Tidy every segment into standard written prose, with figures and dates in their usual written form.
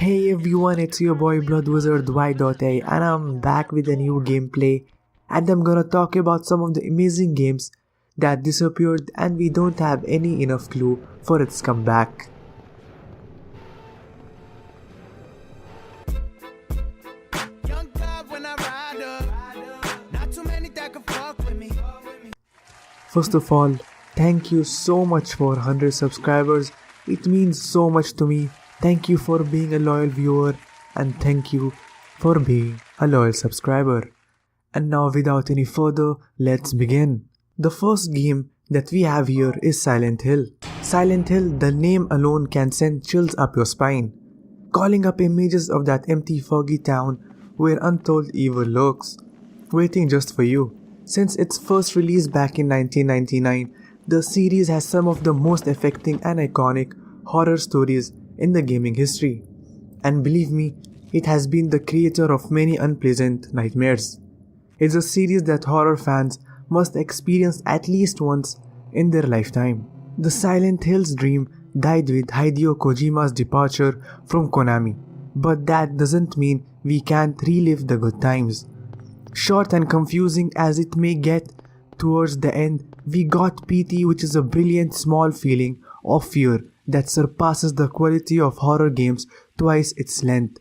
Hey everyone, it's your boy bloodwizardya and I'm back with a new gameplay, and I'm gonna talk about some of the amazing games that disappeared and we don't have any enough clue for its comeback. First of all, thank you so much for 100 subscribers. It means so much to me. Thank you for being a loyal viewer and thank you for being a loyal subscriber. And now without any further, let's begin. The first game that we have here is Silent Hill. Silent Hill, the name alone can send chills up your spine, calling up images of that empty foggy town where untold evil lurks, waiting just for you. Since its first release back in 1999, the series has some of the most affecting and iconic horror stories in the gaming history. And believe me, it has been the creator of many unpleasant nightmares. It's a series that horror fans must experience at least once in their lifetime. The Silent Hill's dream died with Hideo Kojima's departure from Konami, but that doesn't mean we can't relive the good times. Short and confusing as it may get, towards the end, we got PT, which is a brilliant small feeling of fear that surpasses the quality of horror games twice its length,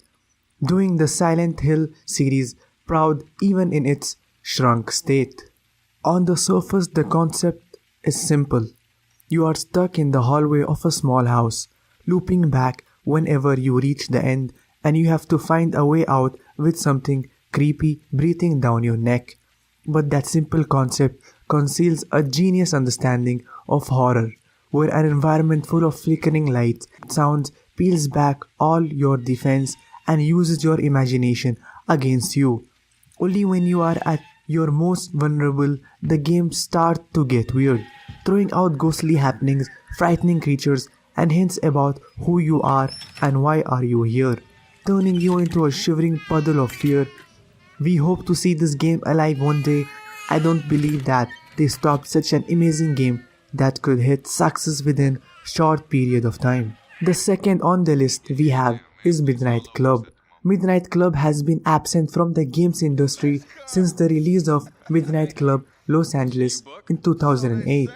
doing the Silent Hill series proud even in its shrunk state. On the surface, the concept is simple. You are stuck in the hallway of a small house, looping back whenever you reach the end, and you have to find a way out with something creepy breathing down your neck. But that simple concept conceals a genius understanding of horror, where an environment full of flickering lights, sounds peels back all your defense and uses your imagination against you. Only when you are at your most vulnerable, the game starts to get weird, throwing out ghostly happenings, frightening creatures, and hints about who you are and why are you here, turning you into a shivering puddle of fear. We hope to see this game alive one day. I don't believe that they stopped such an amazing game that could hit success within short period of time. The second on the list we have is Midnight Club. Midnight Club has been absent from the games industry since the release of Midnight Club Los Angeles in 2008.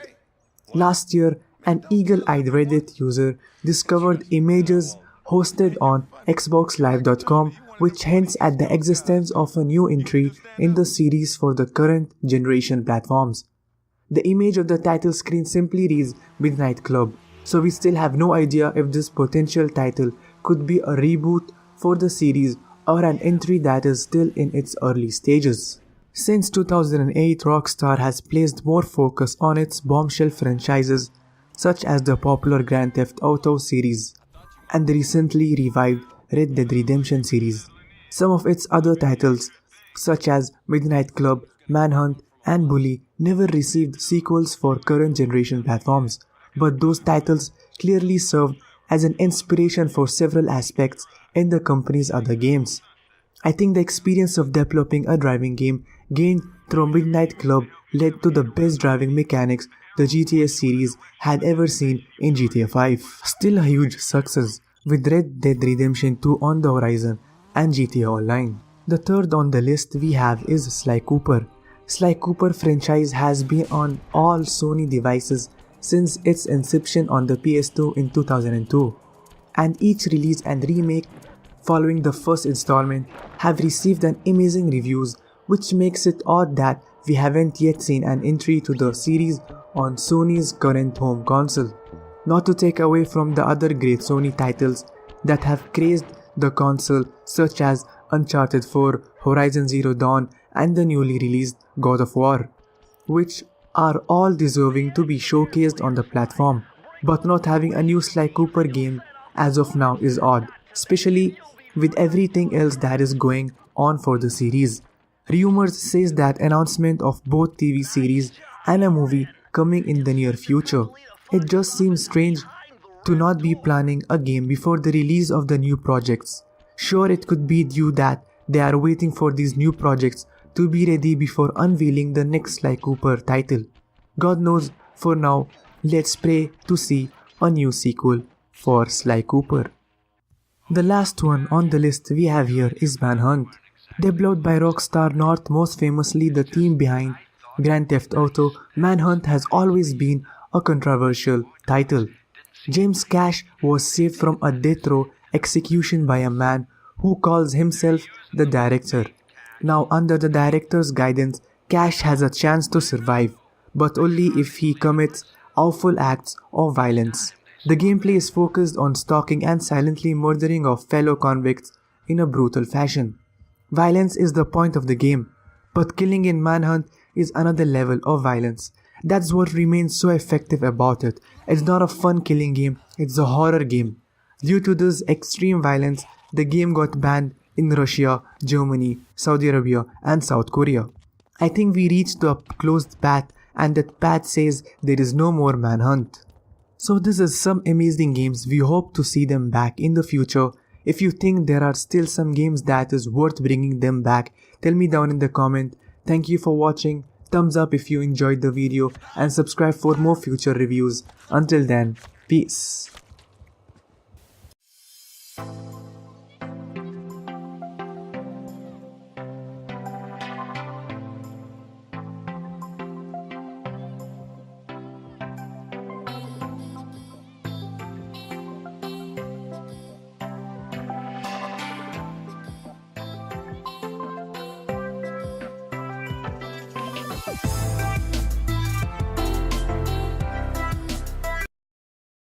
Last year, an eagle-eyed Reddit user discovered images hosted on xboxlive.com which hints at the existence of a new entry in the series for the current generation platforms. The image of the title screen simply reads Midnight Club, so we still have no idea if this potential title could be a reboot for the series or an entry that is still in its early stages. Since 2008, Rockstar has placed more focus on its bombshell franchises such as the popular Grand Theft Auto series and the recently revived Red Dead Redemption series. Some of its other titles, such as Midnight Club, Manhunt, and Bully, never received sequels for current generation platforms, but those titles clearly served as an inspiration for several aspects in the company's other games. I think the experience of developing a driving game gained through Midnight Club led to the best driving mechanics the GTA series had ever seen in GTA 5. Still a huge success, with Red Dead Redemption 2 on the horizon and GTA Online. The third on the list we have is Sly Cooper. Sly Cooper franchise has been on all Sony devices since its inception on the PS2 in 2002, and each release and remake following the first installment have received an amazing reviews, which makes it odd that we haven't yet seen an entry to the series on Sony's current home console. Not to take away from the other great Sony titles that have crazed the console, such as Uncharted 4, Horizon Zero Dawn, and the newly released God of War, which are all deserving to be showcased on the platform, but not having a new Sly Cooper game as of now is odd, especially with everything else that is going on for the series. Rumors says that announcement of both TV series and a movie coming in the near future. It just seems strange to not be planning a game before the release of the new projects. Sure, it could be due that they are waiting for these new projects to be ready before unveiling the next Sly Cooper title. God knows, for now, let's pray to see a new sequel for Sly Cooper. The last one on the list we have here is Manhunt. Developed by Rockstar North, most famously the team behind Grand Theft Auto, Manhunt has always been a controversial title. James Cash was saved from a death row execution by a man who calls himself the director. Now, under the director's guidance, Cash has a chance to survive, but only if he commits awful acts of violence. The gameplay is focused on stalking and silently murdering of fellow convicts in a brutal fashion. Violence is the point of the game, but killing in Manhunt is another level of violence. That's what remains so effective about it. It's not a fun killing game, it's a horror game. Due to this extreme violence, the game got banned in Russia, Germany, Saudi Arabia and South Korea. I think we reached a closed path and that path says there is no more Manhunt. So this is some amazing games, we hope to see them back in the future. If you think there are still some games that is worth bringing them back, tell me down in the comment. Thank you for watching, thumbs up if you enjoyed the video and subscribe for more future reviews. Until then, peace.